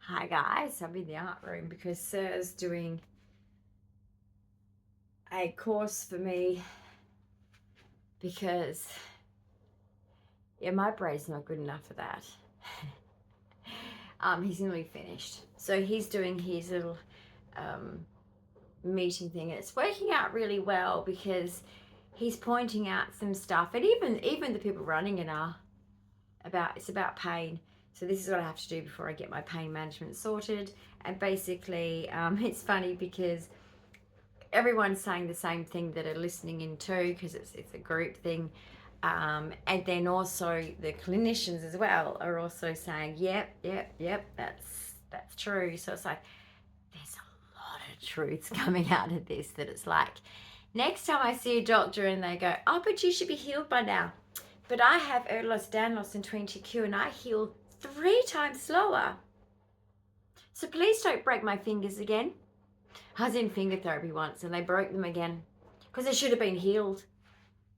Hi guys, I'm in the art room because Sir's doing a course for me because my brain's not good enough for that. He's nearly finished. So he's doing his little meeting thing, and it's working out really well because he's pointing out some stuff, and even the people running it are it's about pain. So this is what I have to do before I get my pain management sorted. And basically, it's funny because everyone's saying the same thing that are listening in too, because it's a group thing. And then also the clinicians as well are also saying, yep, that's true. So it's like there's a lot of truths coming out of this that it's like next time I see a doctor and they go, oh, but you should be healed by now. But I have Erlos, Danlos, and 20Q, and I heal 3 times slower. So please don't break my fingers again. I was in finger therapy once and they broke them again because they should have been healed.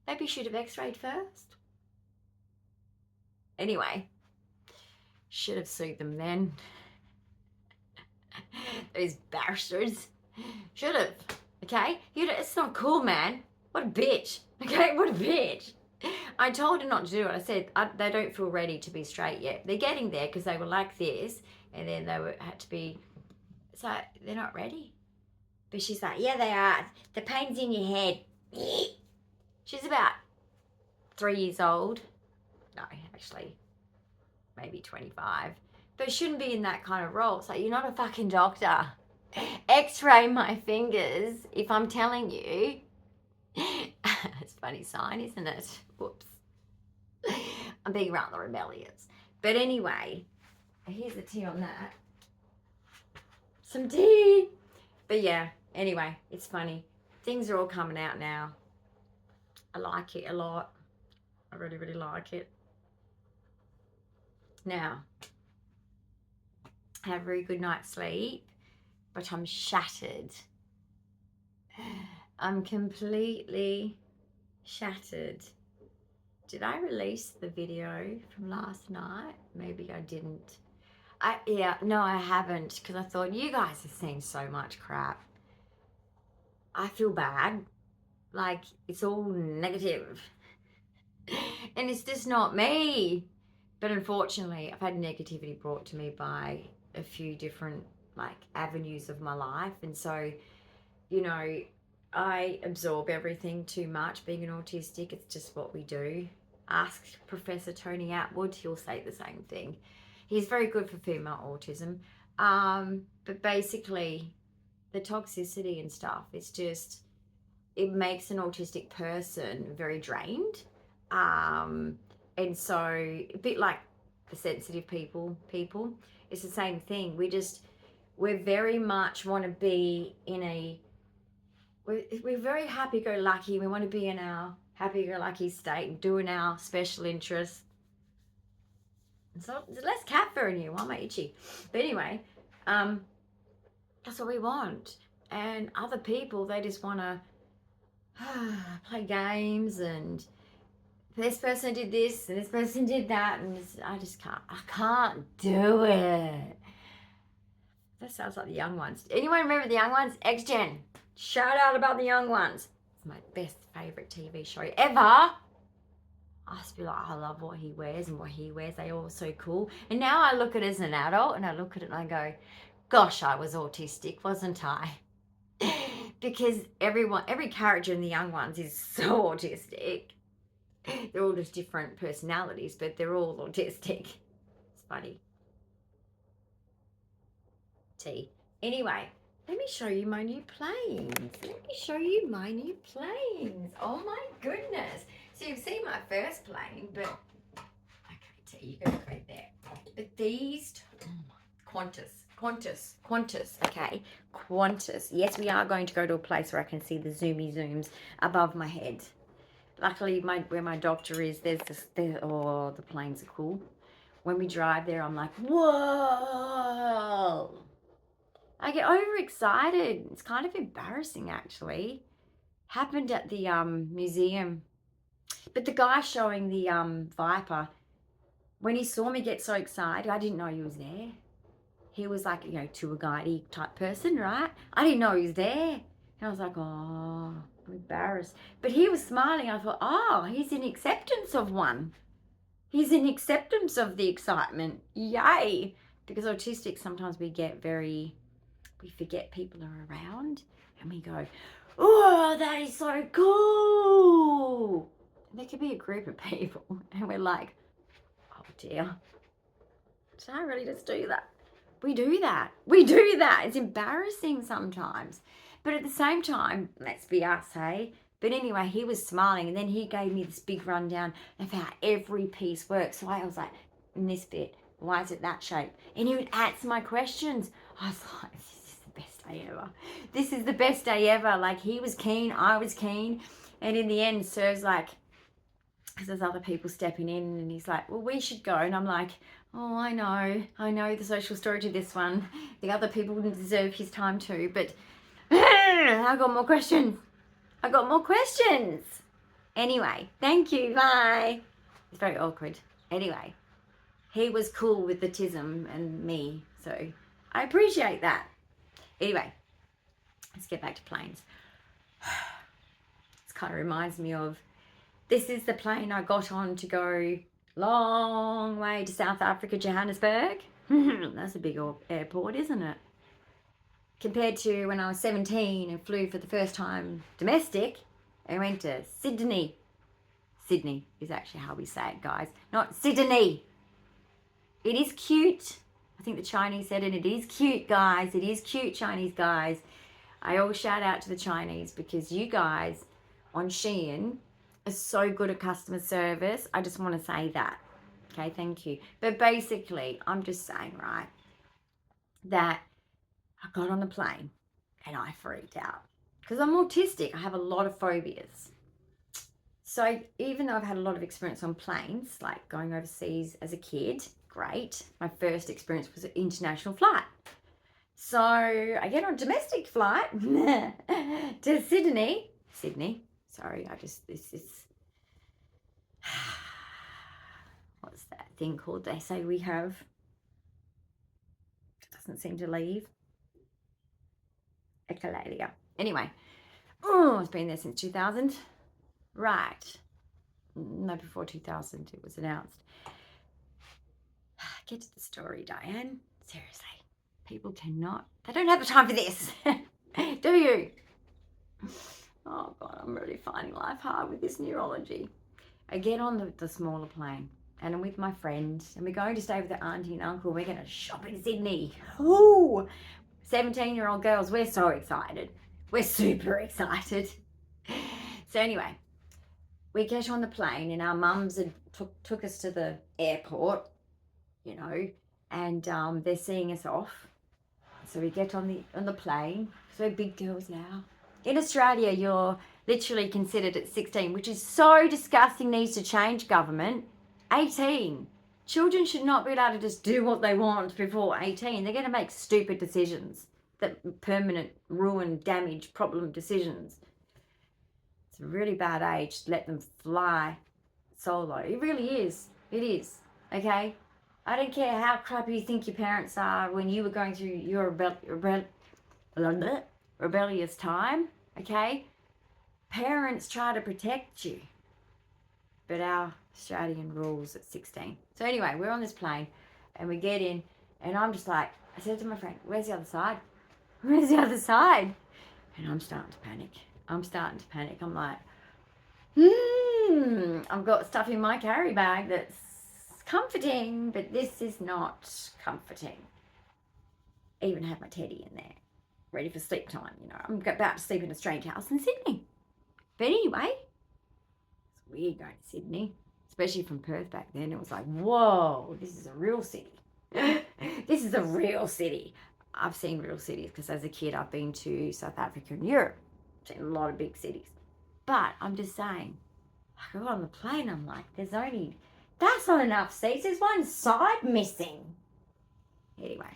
Maybe you should have x-rayed first. Anyway, should have sued them then. Those bastards. Should have. Okay? It's not cool, man. What a bitch. Okay? What a bitch. I told her not to do it. I said they don't feel ready to be straight yet. They're getting there because they were like this, and then they had to be. So they're not ready. But she's like, yeah, they are. The pain's in your head. She's about 3 years old. No, actually, maybe 25. But shouldn't be in that kind of role. It's like, you're not a fucking doctor. X-ray my fingers if I'm telling you. It's a funny sign, isn't it? Whoops. I'm being rather rebellious. But anyway, here's the tea on that. Some tea. But yeah, anyway, it's funny. Things are all coming out now. I like it a lot. I really, really like it. Now, I have a very good night's sleep, but I'm shattered. I'm completely shattered. Did I release the video from last night? Maybe I didn't. No, I haven't, because I thought you guys have seen so much crap. I feel bad. Like, it's all negative. And it's just not me. But unfortunately, I've had negativity brought to me by a few different avenues of my life. And so, I absorb everything too much. Being an autistic, it's just what we do. Ask Professor Tony Atwood, he'll say the same thing. He's very good for female autism. But basically, the toxicity and stuff, it makes an autistic person very drained. And so a bit like the sensitive people, it's the same thing. We very much want to be we're very happy-go-lucky. We want to be in our happy-go-lucky state and doing our special interests. So there's less cat fur in you. Why am I itchy? But anyway, that's what we want. And other people, they just want to play games, and this person did this and this person did that, and I can't do it. That sounds like the young ones. Anyone remember the young ones? X-Gen. Shout out about the young ones. It's my best favourite TV show ever. I just be like, I love what he wears and what he wears. They all so cool. And now I look at it as an adult and I look at it and I go, gosh, I was autistic, wasn't I? Because every character in the young ones is so autistic. They're all just different personalities, but they're all autistic. It's funny. Tea. Anyway, let me show you my new planes. Oh my goodness. So you've seen my first plane, but okay, Tea, you go right there. But these, Qantas, okay, Qantas. Yes, we are going to go to a place where I can see the zooms above my head. Luckily, where my doctor is, the planes are cool. When we drive there, I'm like, whoa! I get overexcited. It's kind of embarrassing, actually. Happened at the museum. But the guy showing the Viper, when he saw me get so excited, I didn't know he was there. he was like, you know, tour guide type person, right? I didn't know he was there. And I was like, oh, I'm embarrassed. But he was smiling. I thought, oh, he's in acceptance of one. He's in acceptance of the excitement. Yay. Because autistic, sometimes we forget people are around and we go, oh, that is so cool. And there could be a group of people and we're like, oh dear, did I really just do that? We do that. It's embarrassing sometimes. But at the same time, let's be us, hey? But anyway, he was smiling and then he gave me this big rundown of how every piece works. So I was like, in this bit, why is it that shape? And he would answer my questions. I was like, this is the best day ever. This is the best day ever. Like, he was keen, I was keen. And in the end, Sir's like, because there's other people stepping in, and he's like, well, we should go. And I'm like, oh, I know the social story to this one. The other people wouldn't deserve his time too. But I got more questions. Anyway, thank you. Bye. It's very awkward. Anyway, he was cool with the tism and me. So I appreciate that. Anyway, let's get back to planes. This kind of reminds me of, this is the plane I got on to go long way to South Africa, Johannesburg. That's a big airport, isn't it? Compared to when I was 17 and flew for the first time domestic and went to Sydney. Sydney is actually how we say it, guys. Not Sydney. It is cute. I think the Chinese said it. It is cute, guys. It is cute, Chinese guys. I always shout out to the Chinese because you guys on Shein are so good at customer service. I just want to say that. Okay, thank you. But basically, I'm just saying, right, that I got on the plane and I freaked out because I'm autistic. I have a lot of phobias. So even though I've had a lot of experience on planes, like going overseas as a kid, great. My first experience was an international flight. So I get on a domestic flight to Sydney. Sorry, this is, what's that thing called they say we have? It doesn't seem to leave. Echolalia. Anyway, it's been there since 2000. Right. No, before 2000 it was announced. Get to the story, Dyan. Seriously. People they don't have the time for this. Do you? Oh God, I'm really finding life hard with this neurology. I get on the smaller plane and I'm with my friend and we're going to stay with the auntie and uncle. We're going to shop in Sydney. Ooh, 17-year-old girls, we're so excited. We're super excited. So anyway, we get on the plane and our mums had took us to the airport, you know, and they're seeing us off. So we get on the plane. So we're big girls now. In Australia, you're literally considered at 16, which is so disgusting, needs to change, government. 18. Children should not be allowed to just do what they want before 18. They're going to make stupid decisions that permanent ruin, damage, problem decisions. It's a really bad age to let them fly solo. It really is. It is. Okay? I don't care how crappy you think your parents are when you were going through your rebellious time. Okay? Parents try to protect you. But our Australian rules at 16. So anyway, we're on this plane and we get in and I'm just like, I said to my friend, where's the other side? Where's the other side? And I'm starting to panic. I'm like, I've got stuff in my carry bag that's comforting, but this is not comforting. I even have my teddy in there, ready for sleep time. You know, I'm about to sleep in a strange house in Sydney. But anyway, it's weird going to Sydney, especially from Perth back then. It was like, whoa, this is a real city. This is a real city. I've seen real cities because as a kid I've been to South Africa and Europe. I've seen a lot of big cities. But I'm just saying, I got on the plane, I'm like, that's not enough seats. There's one side missing. Anyway,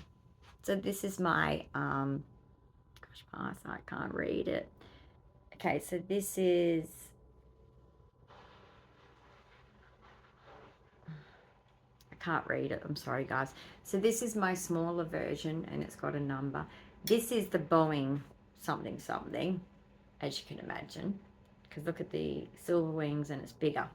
so this is my, pass, I can't read it. Okay, so this is, can't read it. I'm sorry, guys. So this is my smaller version, and it's got a number. This is the Boeing something something, as you can imagine, because look at the silver wings, and it's bigger.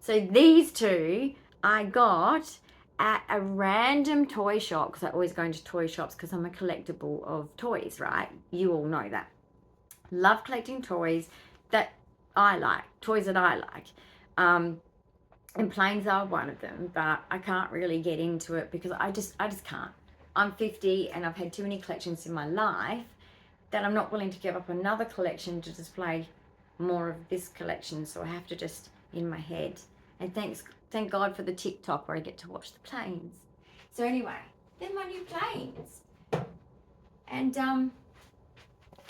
So these two I got at a random toy shop, because I always go into toy shops because I'm a collectible of toys, right? You all know that. Love collecting toys that I like, toys that I like. And planes are one of them, but I can't really get into it because I just can't. I'm 50 and I've had too many collections in my life that I'm not willing to give up another collection to display more of this collection. So I have to just in my head. And thank God for the TikTok where I get to watch the planes. So anyway, they're my new planes. And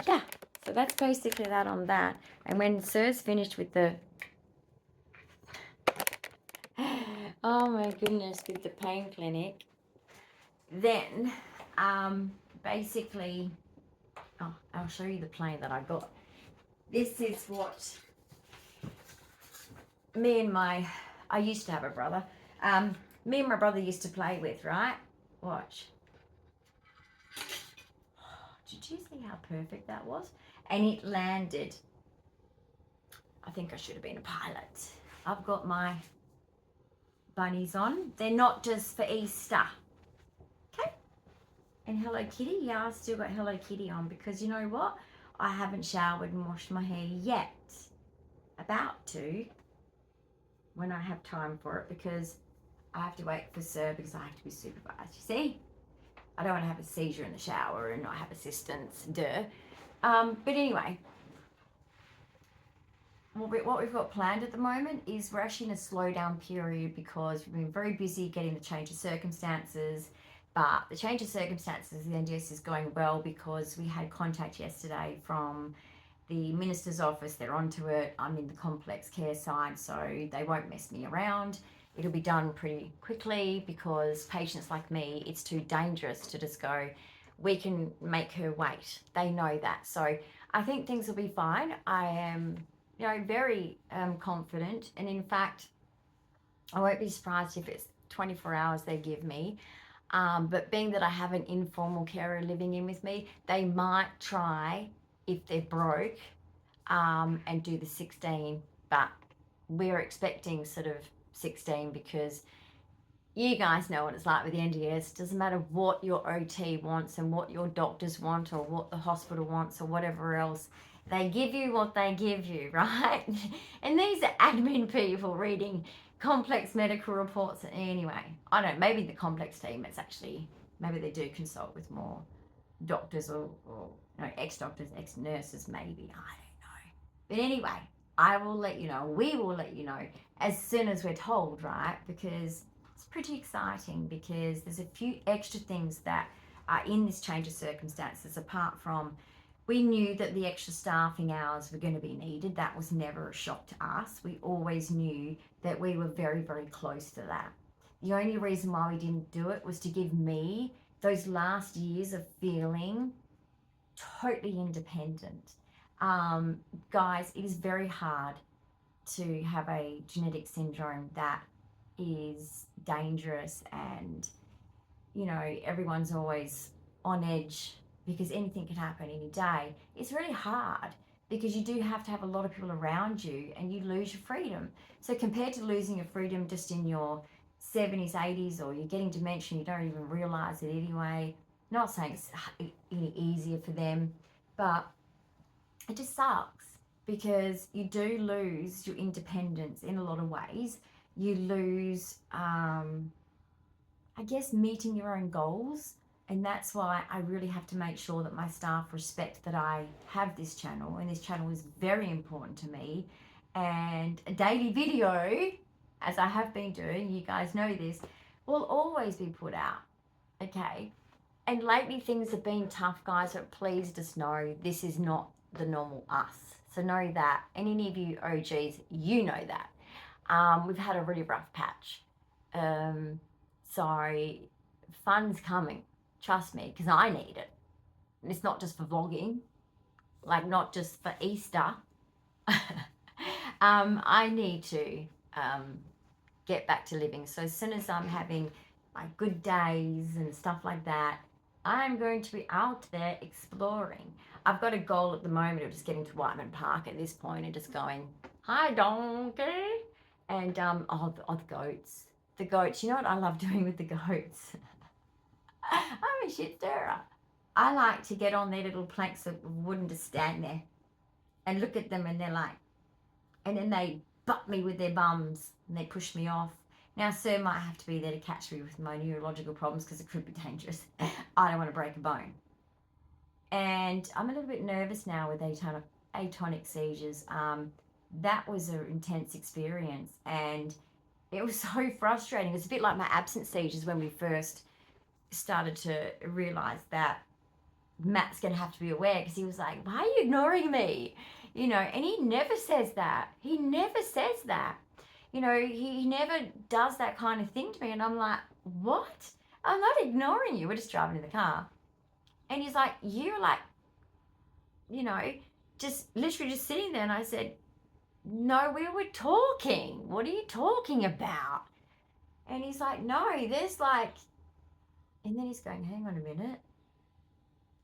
yeah, so that's basically that on that. And when Sir's finished with the oh my goodness, with the pain clinic, then basically, oh, I'll show you the plane that I got. This is what I used to have a brother. Me and my brother used to play with, right? Watch. Did you see how perfect that was? And it landed. I think I should have been a pilot. I've got my bunnies on. They're not just for Easter. Okay. And Hello Kitty. Yeah, I've still got Hello Kitty on because you know what? I haven't showered and washed my hair yet. About to. When I have time for it, because I have to wait for Sir because I have to be supervised. You see? I don't want to have a seizure in the shower and not have assistance. Duh. But anyway, what we've got planned at the moment is we're actually in a slow down period because we've been very busy getting the change of circumstances. But the change of circumstances in the NDS is going well because we had contact yesterday from the minister's office. They're onto it. I'm in the complex care side, so they won't mess me around. It'll be done pretty quickly because patients like me, it's too dangerous to just go, we can make her wait. They know that. So I think things will be fine. I am, very confident. And in fact, I won't be surprised if it's 24 hours they give me. But being that I have an informal carer living in with me, they might try, if they're broke, and do the 16. But we're expecting sort of 16 because you guys know what it's like with the NDS. It doesn't matter what your OT wants and what your doctors want or what the hospital wants or whatever else. They give you what they give you, right? And these are admin people reading complex medical reports. Anyway, I don't know, maybe the complex team, it's actually, maybe they do consult with more doctors or ex-doctors, ex-nurses, maybe. I don't know. But anyway, I will let you know. We will let you know as soon as we're told, right? Because it's pretty exciting because there's a few extra things that are in this change of circumstances apart from we knew that the extra staffing hours were going to be needed. That was never a shock to us. We always knew that we were very, very close to that. The only reason why we didn't do it was to give me those last years of feeling totally independent. Guys, it is very hard to have a genetic syndrome that is dangerous and, everyone's always on edge because anything can happen any day. It's really hard because you do have to have a lot of people around you and you lose your freedom. So compared to losing your freedom just in your 70s, 80s, or you're getting dementia and you don't even realize it anyway, not saying it's any easier for them, but it just sucks because you do lose your independence in a lot of ways. You lose, meeting your own goals. And that's why I really have to make sure that my staff respect that I have this channel. And this channel is very important to me. And a daily video, as I have been doing, you guys know this, will always be put out. Okay? And lately things have been tough, guys, but please just know this is not the normal us. So know that. And any of you OGs, you know that. We've had a really rough patch. So fun's coming. Trust me, because I need it. And it's not just for vlogging, like not just for Easter. I need to get back to living. So as soon as I'm having like good days and stuff like that, I'm going to be out there exploring. I've got a goal at the moment of just getting to Whiteman Park at this point and just going, hi donkey. And the goats. The goats, you know what I love doing with the goats? I'm a shit stirrer. I like to get on their little planks of wood and just stand there and look at them, and they're like, and then they butt me with their bums and they push me off. Now, sir might have to be there to catch me with my neurological problems because it could be dangerous. I don't want to break a bone. And I'm a little bit nervous now with atonic seizures. That was an intense experience, and it was so frustrating. It's a bit like my absent seizures when we first started to realise that Matt's going to have to be aware, because he was like, why are you ignoring me? You know, and he never says that. He never says that. You know, he never does that kind of thing to me. And I'm like, what? I'm not ignoring you. We're just driving in the car. And he's like, you're like, you know, just literally just sitting there. And I said, no, we were talking. What are you talking about? And he's like, no, there's like, and then he's going, hang on a minute.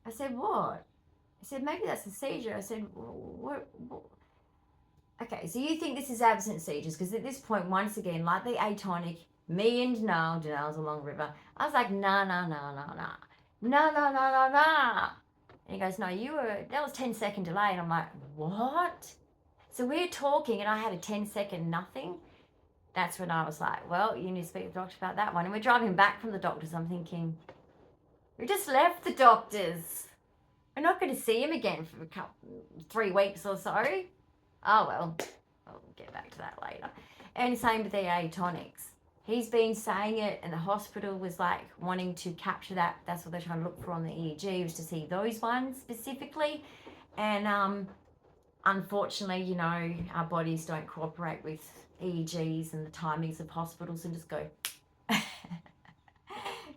I said, what? I said, maybe that's a seizure. I said, what? Okay, so you think this is absent seizures? Because at this point, once again, like the atonic, me and Denal's a long river. I was like, nah. And he goes, no, that was 10-second delay. And I'm like, what? So we're talking, and I had a 10-second nothing. That's when I was like, well, you need to speak to the doctor about that one. And we're driving back from the doctors. I'm thinking, we just left the doctors. We're not going to see him again for 3 weeks or so. Oh, well, I'll get back to that later. And same with the atonics. He's been saying it, and the hospital was like wanting to capture that. That's what they're trying to look for on the EEG, was to see those ones specifically. And unfortunately, you know, our bodies don't cooperate with EEGs and the timings of hospitals and just go.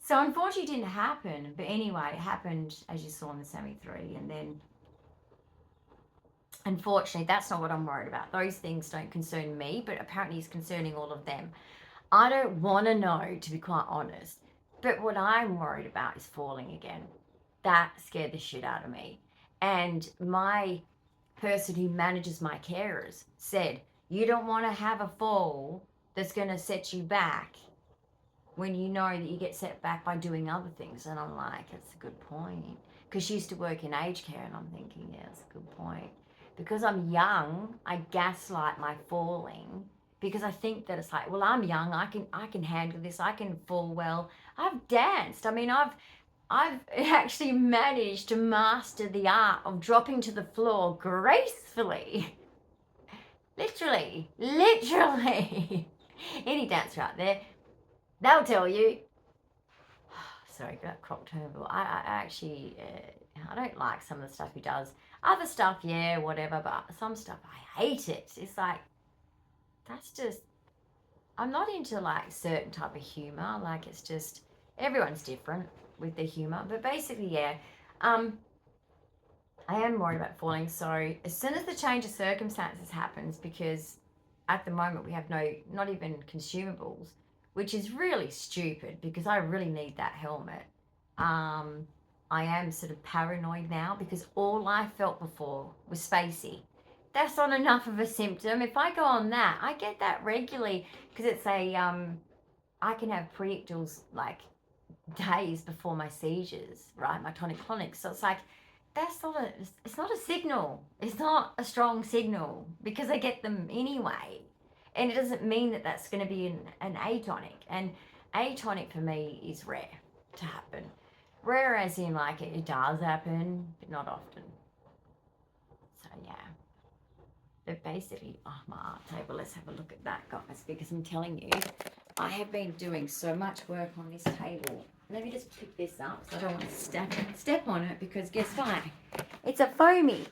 So unfortunately it didn't happen. But anyway, it happened, as you saw in the SAMI-3. And then unfortunately, that's not what I'm worried about. Those things don't concern me, but apparently it's concerning all of them. I don't want to know, to be quite honest. But what I'm worried about is falling again. That scared the shit out of me. And my person who manages my carers said, you don't want to have a fall that's going to set you back when you know that you get set back by doing other things. And I'm like, that's a good point. Because she used to work in aged care, and I'm thinking, yeah, that's a good point. Because I'm young, I gaslight my falling, because I think that it's like, well, I'm young, I can handle this, I can fall well. I've danced. I mean, I've actually managed to master the art of dropping to the floor gracefully. Literally. Any dancer out there, they'll tell you. Sorry, that cropped over. I actually, I don't like some of the stuff he does. Other stuff, yeah, whatever, but some stuff, I hate it. It's like, that's just, I'm not into like certain type of humor. Like, it's just, everyone's different with their humor. But basically, yeah, I am worried about falling. So as soon as the change of circumstances happens, because at the moment we have not even consumables, which is really stupid because I really need that helmet. I am sort of paranoid now because all I felt before was spacey. That's not enough of a symptom. If I go on that, I get that regularly because it's I can have predictals like days before my seizures, right? My tonic-clonics. So it's like, it's not a signal. It's not a strong signal because I get them anyway. And it doesn't mean that that's going to be an atonic. And atonic for me is rare to happen. Rare as in like it does happen, but not often. So yeah. But basically, my art table, let's have a look at that, guys, because I'm telling you, I have been doing so much work on this table. Let me just pick this up so I don't want to step on it, because guess what? It's a foamy.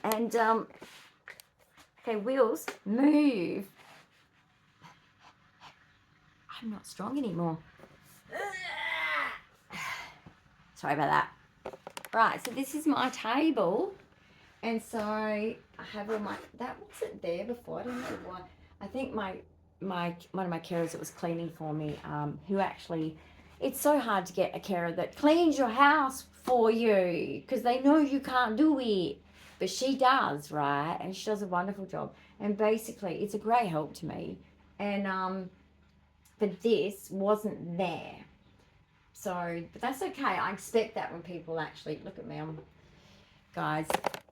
And, okay, wheels, move. I'm not strong anymore. Sorry about that. Right, so this is my table. And so I have all my, that wasn't there before. I don't know why. I think my one of my carers that was cleaning for me, who actually, it's so hard to get a carer that cleans your house for you because they know you can't do it, but she does, right? And she does a wonderful job. And basically, it's a great help to me. And but this wasn't there. So, but that's okay. I expect that when people actually look at me. Guys,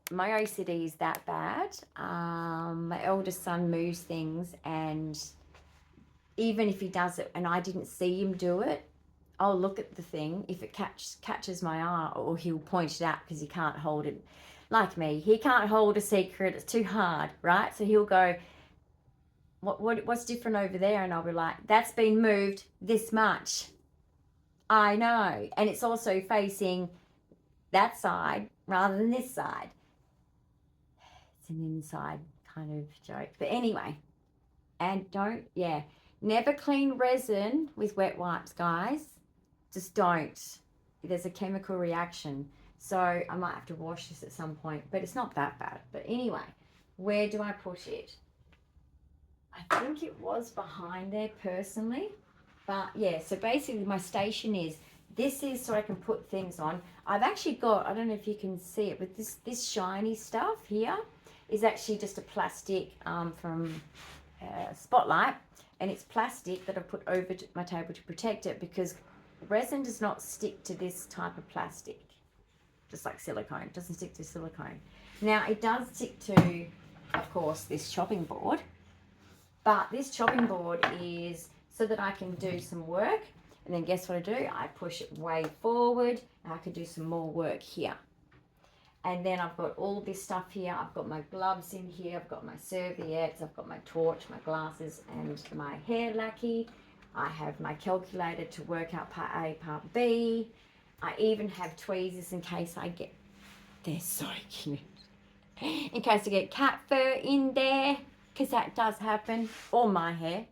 my OCD is that bad. My eldest son moves things, and even if he does it and I didn't see him do it, I'll look at the thing. If it catches my eye, or he'll point it out because he can't hold it. Like me, he can't hold a secret. It's too hard, right? So he'll go, what's different over there? And I'll be like, that's been moved this much. I know. And it's also facing that side rather than this side. It's an inside kind of joke. But anyway, and never clean resin with wet wipes, guys. Just don't. There's a chemical reaction. So I might have to wash this at some point, but it's not that bad. But anyway, where do I put it? I think it was behind there personally. But yeah, so basically my station is, this is so I can put things on. I've actually got, I don't know if you can see it, but this shiny stuff here is actually just a plastic from Spotlight. And it's plastic that I put over my table to protect it, because resin does not stick to this type of plastic. Just like silicone, it doesn't stick to silicone. Now it does stick to, of course, this chopping board. But this chopping board is so that I can do some work. And then guess what I do? I push it way forward and I can do some more work here. And then I've got all this stuff here. I've got my gloves in here. I've got my serviettes. I've got my torch, my glasses, and my hair lacquer. I have my calculator to work out part A, part B. I even have tweezers in case I get... They're so cute. In case I get cat fur in there, because that does happen. Or my hair.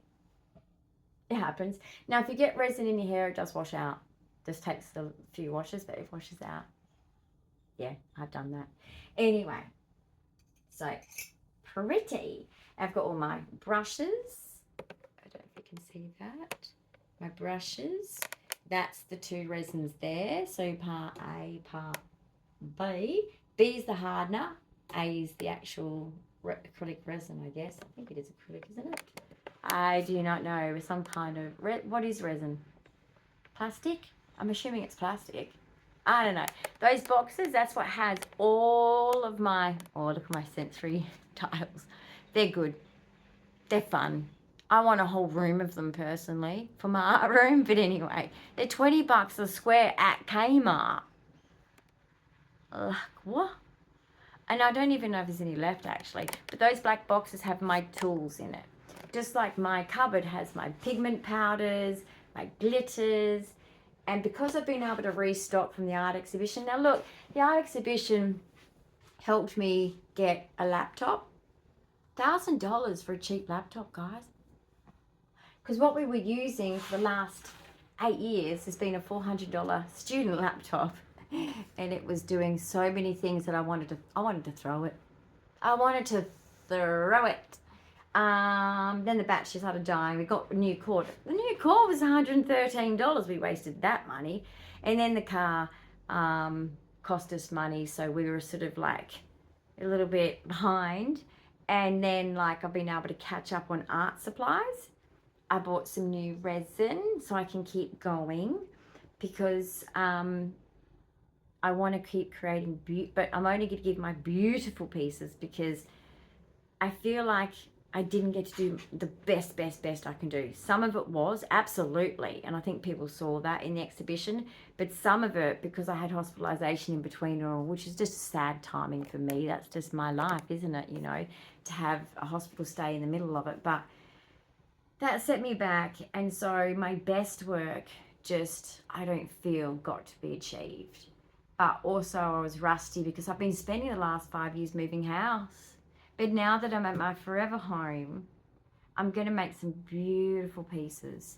It happens. Now, if you get resin in your hair, it does wash out. Just takes a few washes, but it washes out. Yeah, I've done that. Anyway, so pretty. I've got all my brushes. I don't know if you can see that. My brushes. That's the two resins there. So part A, part B. B is the hardener. A is the actual acrylic resin, I guess. I think it is acrylic, isn't it? I do not know. Some kind of... What is resin? Plastic? I'm assuming it's plastic. I don't know. Those boxes, that's what has all of my... Oh, look at my sensory tiles. They're good. They're fun. I want a whole room of them personally for my art room. But anyway, they're $20 a square at Kmart. Like, what? And I don't even know if there's any left actually. But those black boxes have my tools in it. Just like my cupboard has my pigment powders, my glitters. And because I've been able to restock from the art exhibition. Now look, the art exhibition helped me get a laptop. $1,000 for a cheap laptop, guys. Because what we were using for the last 8 years has been a $400 student laptop. And it was doing so many things that I wanted to throw it. I wanted to throw it. Then the battery started dying. We got a new cord. The new cord was $113. We wasted that money. And then the car cost us money. So we were sort of like a little bit behind. And then like I've been able to catch up on art supplies. I bought some new resin so I can keep going, because I want to keep creating but I'm only going to give my beautiful pieces, because I feel like I didn't get to do the best I can do. Some of it was, absolutely, and I think people saw that in the exhibition, but some of it, because I had hospitalisation in between it all, which is just sad timing for me. That's just my life, isn't it, you know, to have a hospital stay in the middle of it. But that set me back, and so my best work just, I don't feel, got to be achieved. But also I was rusty because I've been spending the last 5 years moving house. But now that I'm at my forever home, I'm going to make some beautiful pieces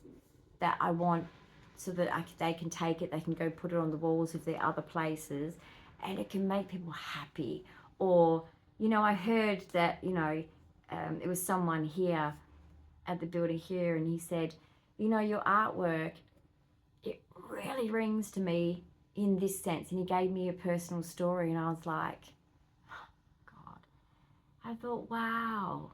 that I want, so that they can take it, they can go put it on the walls if there are other places, and it can make people happy. Or, you know, I heard that, you know, it was someone here, at the building here, and he said, you know, your artwork, it really rings to me in this sense. And he gave me a personal story, and I was like, God, I thought, wow,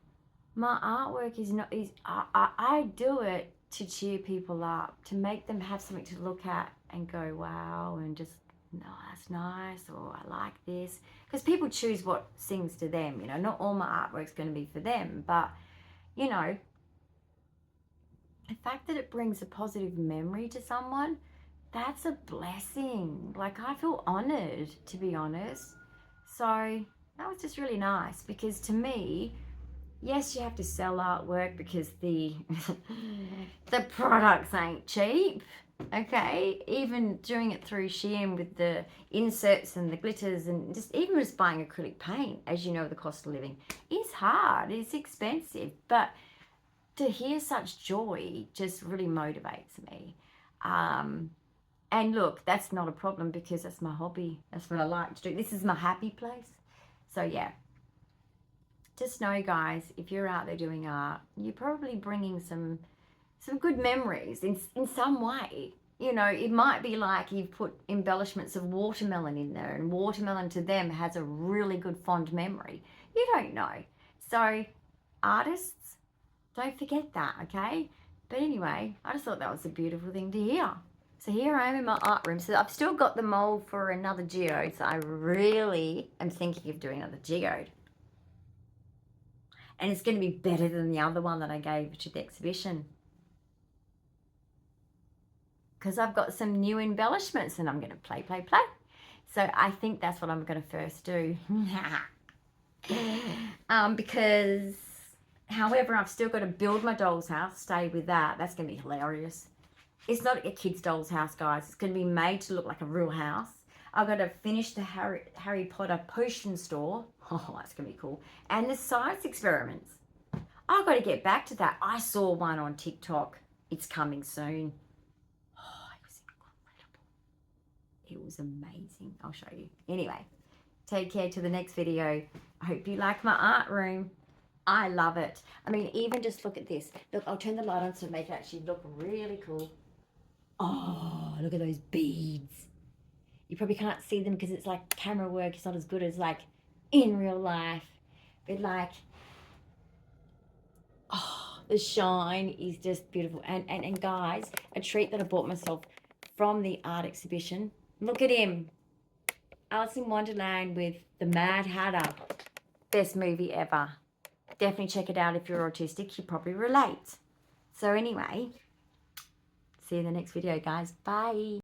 my artwork is not, I do it to cheer people up, to make them have something to look at and go, wow, and just, no, that's nice, or I like this. Because people choose what sings to them, you know, not all my artwork's going to be for them, but, you know, the fact that it brings a positive memory to someone, that's a blessing. Like, I feel honored, to be honest. So that was just really nice, because to me, yes, you have to sell artwork because the the products ain't cheap. Okay, even doing it through Shein with the inserts and the glitters, and just buying acrylic paint, as you know, the cost of living is hard, it's expensive, but to hear such joy just really motivates me. And look, that's not a problem, because that's my hobby, that's what I like to do, this is my happy place. So yeah, just know, guys, if you're out there doing art, you're probably bringing some good memories in some way. You know, it might be like you've put embellishments of watermelon in there, and watermelon to them has a really good fond memory. You don't know. So artists, don't forget that, okay? But anyway, I just thought that was a beautiful thing to hear. So here I am in my art room. So I've still got the mold for another geode. So I really am thinking of doing another geode. And it's going to be better than the other one that I gave to the exhibition, because I've got some new embellishments, and I'm going to play. So I think that's what I'm going to first do. Because, however, I've still got to build my doll's house, stay with that. That's going to be hilarious. It's not a kid's doll's house, guys. It's going to be made to look like a real house. I've got to finish the Harry Potter potion store. Oh, that's going to be cool. And the science experiments. I've got to get back to that. I saw one on TikTok. It's coming soon. Oh, it was incredible. It was amazing. I'll show you. Anyway, take care to the next video. I hope you like my art room. I love it. I mean, even just look at this. Look, I'll turn the light on to make it actually look really cool. Oh, look at those beads. You probably can't see them because it's like camera work. It's not as good as like in real life. But like, oh, the shine is just beautiful. And guys, a treat that I bought myself from the art exhibition. Look at him. Alice in Wonderland with the Mad Hatter. Best movie ever. Definitely check it out if you're autistic. You probably relate. So anyway, see you in the next video, guys. Bye.